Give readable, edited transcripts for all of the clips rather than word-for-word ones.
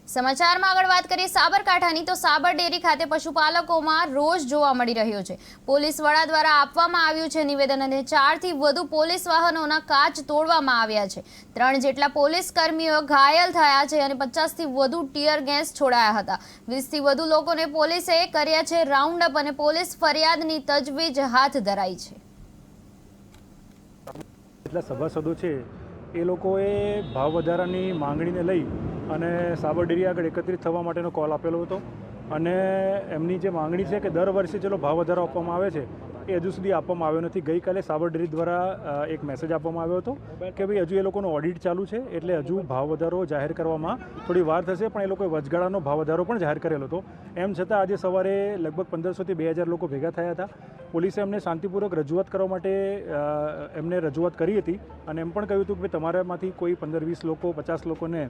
સમાચારમાં આગળ વાત કરીએ સાબરકાંઠાની તો સાબર ડેરી ખાતે પશુપાલકોમાં રોષ જોવા મળી રહ્યો છે। પોલીસ વડા દ્વારા આપવામાં આવ્યું છે નિવેદન અને 4 થી વધુ પોલીસ વાહનોના કાચ તોડવામાં આવ્યા છે। 3 જેટલા પોલીસ કર્મીઓ ઘાયલ થયા છે અને 50 થી વધુ ટીયર ગેસ છોડાયા હતા। 20 થી વધુ લોકોને પોલીસે કર્યા છે રાઉન્ડ અપ અને પોલીસ ફરિયાદની તજવીજ હાથ ધરાઈ છે। જેટલા સભાસદો છે એ લોકોએ ભાવ વધારાની માંગણીને લઈ અને સાબર ડેરી આગળ એકત્રિત થવા માટેનો કોલ આપેલો હતો અને એમની જે માંગણી છે કે દર વર્ષે ચલો ભાવ વધારો આપવામાં આવે છે એ હજુ સુધી આપવામાં આવ્યો નથી। ગઈકાલે સાબર ડેરી દ્વારા એક મેસેજ આપવામાં આવ્યો હતો કે ભાઈ હજુ એ લોકોનો ઓડિટ ચાલુ છે એટલે હજુ ભાવ વધારો જાહેર કરવામાં થોડી વાર થશે, પણ એ લોકોએ વચગાળાનો ભાવ વધારો પણ જાહેર કરેલો હતો। એમ છતાં આજે સવારે લગભગ 1500 થી 2000 લોકો ભેગા થયા હતા। પોલીસે એમને શાંતિપૂર્વક રજૂઆત કરવા માટે એમને રજૂઆત કરી હતી અને એમ પણ કહ્યું હતું કે તમારામાંથી કોઈ 15-20 લોકો 50 લોકોને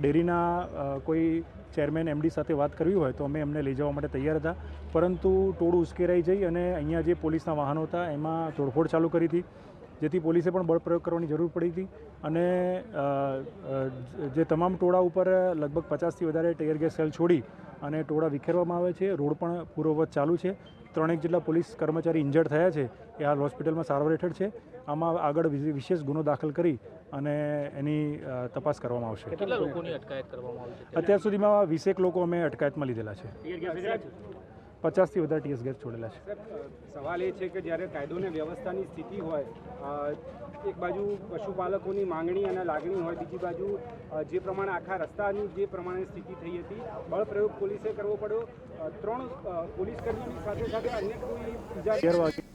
ડેરીના કોઈ ચેરમેન એમડી સાથે વાત કરવી હોય તો અમે એમને લઈ જવા માટે તૈયાર હતા, પરંતુ ટોળું ઉશ્કેરાઈ જઈ અને અહીંયા જે પોલીસના વાહનો હતા એમાં તોડફોડ ચાલુ કરી હતી, જેથી પોલીસે પણ બળ પ્રયોગ કરવાની જરૂર પડી હતી અને જે તમામ ટોળા ઉપર લગભગ 50થી વધારે ટીયર ગેસ સેલ છોડી અને ટોળા વિખેરવામાં આવે છે। રોડ પણ પૂર્વવત ચાલુ છે। 3 જેટલા પોલીસ કર્મચારી ઇન્જર્ડ થયા છે એ હાલ હોસ્પિટલમાં સારવાર હેઠળ છે। આમાં આગળ વિશેષ ગુનો દાખલ કરી અને એની તપાસ કરવામાં આવશે। કેટલા લોકોની અટકાયત કરવામાં આવી છે? અત્યાર સુધીમાં 20 લોકો અમે અટકાયતમાં લીધેલા છે। 50 થી વધારે ટીયર ગેસ છોડેલા છે। સવાલ એ છે કે જ્યારે કાયદો અને વ્યવસ્થાની સ્થિતિ હોય, એક બાજુ પશુપાલકોની માંગણી અને લાગણી હોય, બીજી બાજુ જે પ્રમાણે આખા રસ્તાની જે પ્રમાણે સ્થિતિ થઈ હતી, બળ પ્રયોગ પોલીસે કરવો પડ્યો। 3 પોલીસ કર્મીઓની સાથે સાથે અન્ય કોઈ બીજા